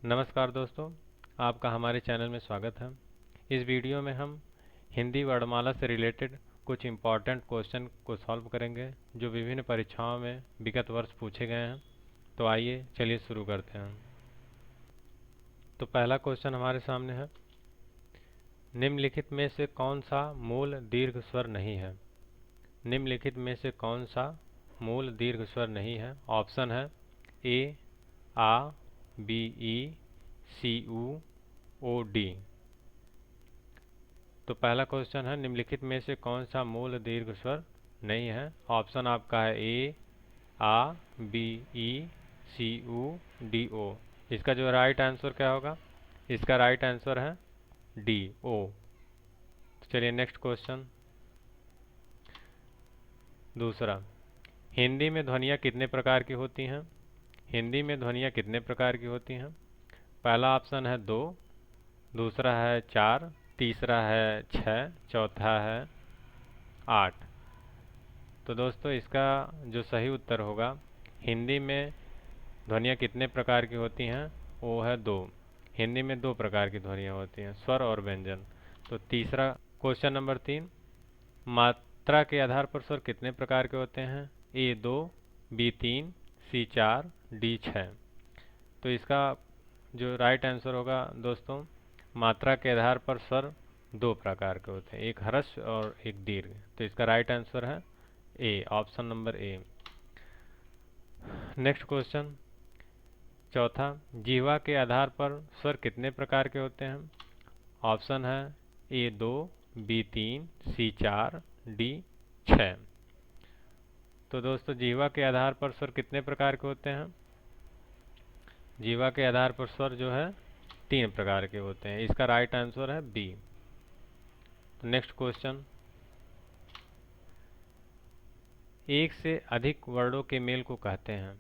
नमस्कार दोस्तों, आपका हमारे चैनल में स्वागत है। इस वीडियो में हम हिंदी वर्णमाला से रिलेटेड कुछ इम्पॉर्टेंट क्वेश्चन को सॉल्व करेंगे जो विभिन्न परीक्षाओं में विगत वर्ष पूछे गए हैं। तो आइए चलिए शुरू करते हैं। तो पहला क्वेश्चन हमारे सामने है, निम्नलिखित में से कौन सा मूल दीर्घ स्वर नहीं है? निम्नलिखित में से कौन सा मूल दीर्घ स्वर नहीं है? ऑप्शन है ए आ, बी ई, सी ऊ, ओ डी। तो पहला क्वेश्चन है, निम्नलिखित में से कौन सा मूल दीर्घ स्वर नहीं है? ऑप्शन आपका है ए आ, बी ई, सी ऊ, डी ओ। इसका जो राइट आंसर क्या होगा? इसका राइट आंसर है डी ओ। चलिए नेक्स्ट क्वेश्चन दूसरा, हिंदी में ध्वनियाँ कितने प्रकार की होती हैं? हिंदी में ध्वनियाँ कितने प्रकार की होती हैं? पहला ऑप्शन है 2, दूसरा है 4, तीसरा है 6, चौथा है 8। तो दोस्तों इसका जो सही उत्तर होगा, हिंदी में ध्वनियाँ कितने प्रकार की होती हैं? वो है 2। हिंदी में 2 प्रकार की ध्वनियाँ होती हैं, स्वर और व्यंजन। तो तीसरा क्वेश्चन नंबर 3, मात्रा के आधार पर स्वर कितने प्रकार के होते हैं? ए 2, बी 3, सी 4, डी 6। तो इसका जो राइट आंसर होगा दोस्तों, मात्रा के आधार पर स्वर 2 प्रकार के होते हैं, एक ह्रस्व और एक दीर्घ। तो इसका राइट आंसर है A, option number A. Next question चौथा, जिह्वा के आधार पर स्वर कितने प्रकार के होते हैं? ऑप्शन है ए 2, बी 3, सी 4, डी 6। तो दोस्तों जिह्वा के आधार पर स्वर कितने प्रकार के होते हैं? जिह्वा के आधार पर स्वर जो है 3 प्रकार के होते हैं। इसका राइट आंसर है बी। तो नेक्स्ट क्वेश्चन, एक से अधिक वर्णों के मेल को कहते हैं।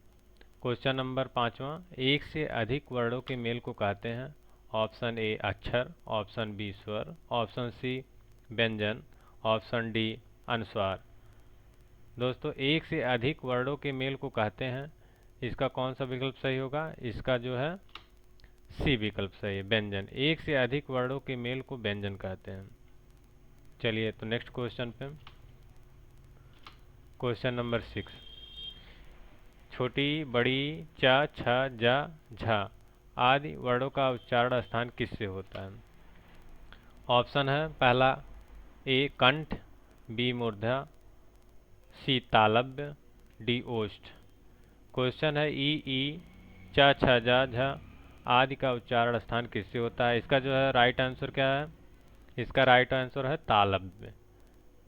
क्वेश्चन नंबर 5वां, एक से अधिक वर्णों के मेल को कहते हैं। ऑप्शन ए अक्षर, ऑप्शन बी स्वर, ऑप्शन सी व्यंजन, ऑप्शन डी अनुस्वार। दोस्तों एक से अधिक वर्णों के मेल को कहते हैं, इसका कौन सा विकल्प सही होगा? इसका जो है सी विकल्प सही है, व्यंजन। एक से अधिक वर्णों के मेल को व्यंजन कहते हैं। चलिए तो नेक्स्ट क्वेश्चन पे, क्वेश्चन नंबर 6, छोटी बड़ी च छ ज झ आदि वर्णों का उच्चारण स्थान किससे होता है? ऑप्शन है पहला ए कंठ, बी मूर्धा, सी तालव्य, डी ओष्ठ। क्वेश्चन है ई च छ ज झ आदि का उच्चारण स्थान किससे होता है? इसका जो है राइट आंसर क्या है? इसका राइट आंसर है तालव्य।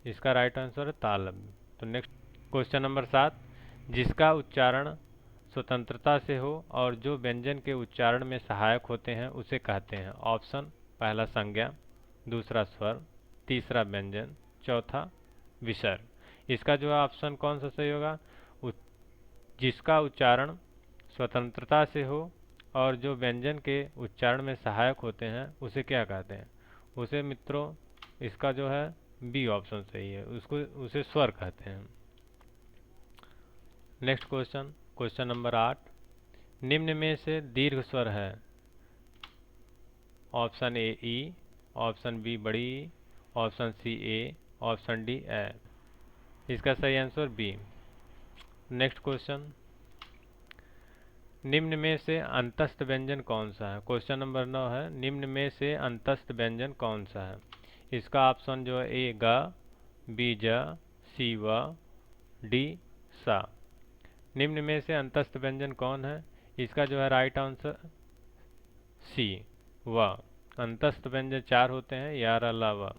इसका राइट आंसर है तालव्य। तो नेक्स्ट क्वेश्चन नंबर 7, जिसका उच्चारण स्वतंत्रता से हो और जो व्यंजन के उच्चारण में सहायक होते हैं उसे कहते हैं। ऑप्शन पहला संज्ञा, दूसरा स्वर, तीसरा व्यंजन, चौथा विसर्ग। इसका जो है ऑप्शन कौन सा सही होगा? जिसका उच्चारण स्वतंत्रता से हो और जो व्यंजन के उच्चारण में सहायक होते हैं उसे क्या कहते हैं? उसे मित्रों इसका जो है बी ऑप्शन सही है, उसको उसे स्वर कहते हैं। नेक्स्ट क्वेश्चन, क्वेश्चन नंबर 8, निम्न में से दीर्घ स्वर है। ऑप्शन ए ई, ऑप्शन बी बड़ी ई, ऑप्शन सी ए, ऑप्शन डी ए। इसका सही आंसर बी। नेक्स्ट क्वेश्चन, निम्न में से अंतस्थ व्यंजन कौन सा है? क्वेश्चन नंबर 9 है, निम्न में से अंतस्थ व्यंजन कौन सा है? इसका ऑप्शन जो है ए ग, बी ज, सी व, डी सा। निम्न में से अंतस्थ व्यंजन कौन है? इसका जो है राइट आंसर सी व। अंतस्थ व्यंजन 4 होते हैं, या र ल व।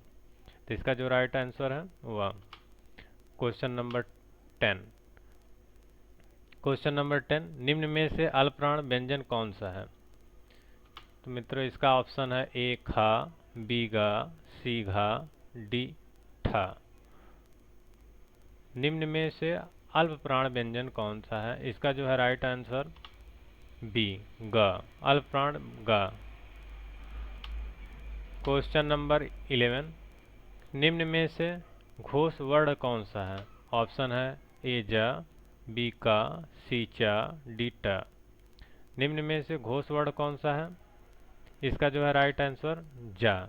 तो इसका जो राइट आंसर है व। क्वेश्चन नंबर 10, क्वेश्चन नंबर 10, निम्न में से अल्पप्राण व्यंजन कौन सा है? तो मित्रों इसका ऑप्शन है ए खा, बी गा, सी घा, डी ठा। निम्न में से अल्प प्राण व्यंजन कौन सा है? इसका जो है राइट आंसर बी ग, अल्प प्राण ग। क्वेश्चन नंबर 11, निम्न में से घोष वर्ण कौन सा है? ऑप्शन है ए ज, बी का, सी चा, डी ट। निम्न में से घोष वर्ण कौन सा है? इसका जो है राइट आंसर जा,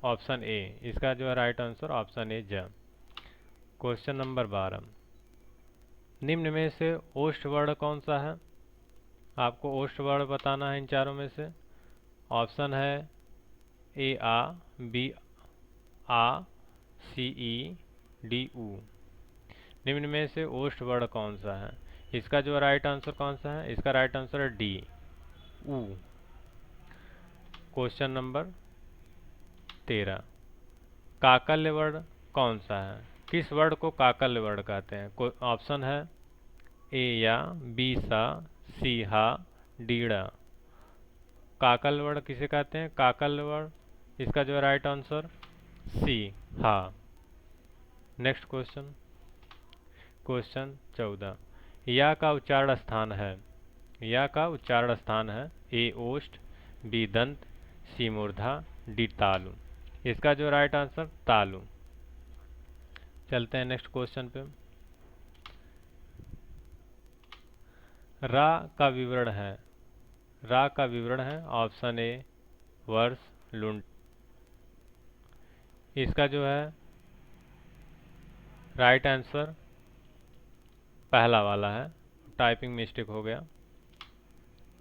ऑप्शन ए। इसका जो है राइट आंसर ऑप्शन ए जा। क्वेश्चन नंबर 12, निम्न में से ओष्ठ वर्ण कौन सा है? आपको ओष्ठ वर्ण बताना है इन चारों में से। ऑप्शन है ए आ, बी आ, सी ई, डी ऊ। निम्न में से ओष्ठ वर्ण कौन सा है? इसका जो राइट आंसर कौन सा है? इसका राइट आंसर है डी, ऊ। क्वेश्चन नंबर 13, काकल्य वर्ण कौन सा है? किस वर्ण को काकल्य वर्ण कहते हैं? ऑप्शन है ए या, बी सा, सी हा, डी ड़ा। काकल्य वर्ण किसे कहते हैं? काकल्य वर्ण, इसका जो राइट आंसर सी हा। नेक्स्ट क्वेश्चन, क्वेश्चन 14, या का उच्चारण स्थान है? या का उच्चारण स्थान है ए ओष्ठ, बी दंत, सी मूर्धा, डी तालु। इसका जो राइट आंसर तालु। चलते हैं नेक्स्ट क्वेश्चन पे। रा का विवरण है। रा का विवरण है ऑप्शन ए वर्ष, लुंड। इसका जो है राइट आंसर पहला वाला है, टाइपिंग मिस्टेक हो गया,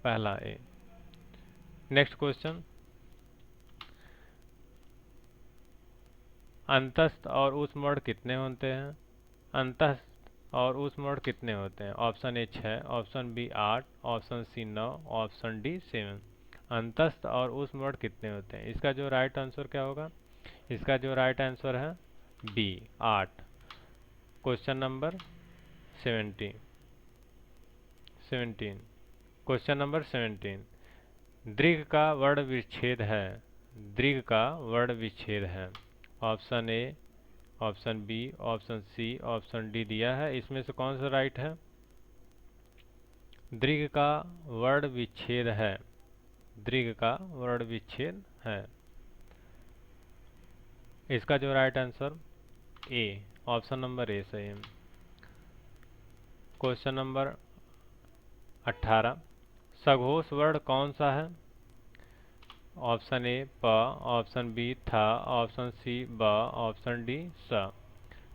पहला ए। नेक्स्ट क्वेश्चन, अंतस्थ और ऊष्मवर्ण कितने होते हैं? अंतस्थ और ऊष्मवर्ण कितने होते हैं? Option A 6, option B 8, option C 9, option D 7। अंतस्थ और ऊष्मवर्ण कितने होते हैं? इसका जो राइट आंसर क्या होगा? इसका जो राइट आंसर है B 8। Question number 17। Question number 17, दीर्घ का वर्ण विच्छेद है। दीर्घ का वर्ण विच्छेद है। Option A, option B, option C, option D दिया है, इसमें से कौन सा राइट है? दीर्घ का वर्ण विच्छेद है। दीर्घ का वर्ण विच्छेद है। इसका जो right answer A, option number ए सही है। क्वेश्चन नंबर 18, सघोष वर्ण कौन सा है? ऑप्शन ए प, ऑप्शन बी था, ऑप्शन सी ब, ऑप्शन डी स।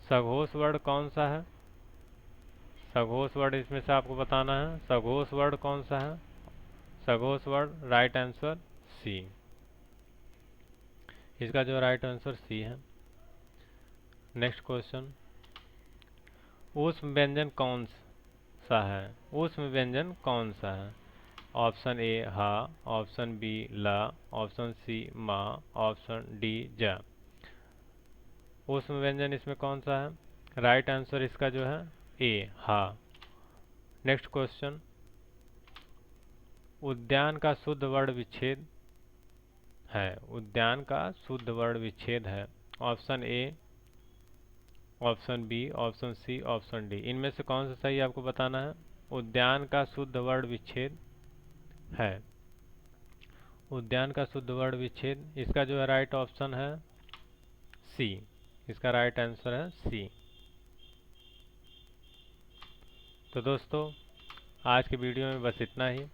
सघोष वर्ण कौन सा है? सघोष वर्ण इसमें से आपको बताना है। सघोष वर्ण कौन सा है? सघोष वर्ण राइट आंसर सी। इसका जो राइट आंसर सी है। नेक्स्ट क्वेश्चन, ऊष्म व्यंजन कौन सा है? ऊष्म व्यंजन कौन सा है? ऑप्शन ए हा, ऑप्शन बी ला, ऑप्शन सी मा, ऑप्शन डी जा। ऊष्म व्यंजन इसमें कौन सा है? राइट आंसर इसका जो है ए हा। नेक्स्ट क्वेश्चन, उद्यान का शुद्ध वर्ण विच्छेद है। उद्यान का शुद्ध वर्ण विच्छेद है। Option A, option B, option C, option D. इनमें से कौन सा सही आपको बताना है? उद्यान का शुद्ध वर्ण विच्छेद है। उद्यान का शुद्ध वर्ण विच्छेद, इसका जो है राइट ऑप्शन है सी। इसका राइट आंसर है सी। तो दोस्तों आज के वीडियो में बस इतना ही।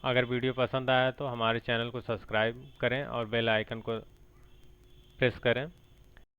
अगर वीडियो पसंद आया तो हमारे चैनल को सब्सक्राइब करें और बेल आइकन को प्रेस करें।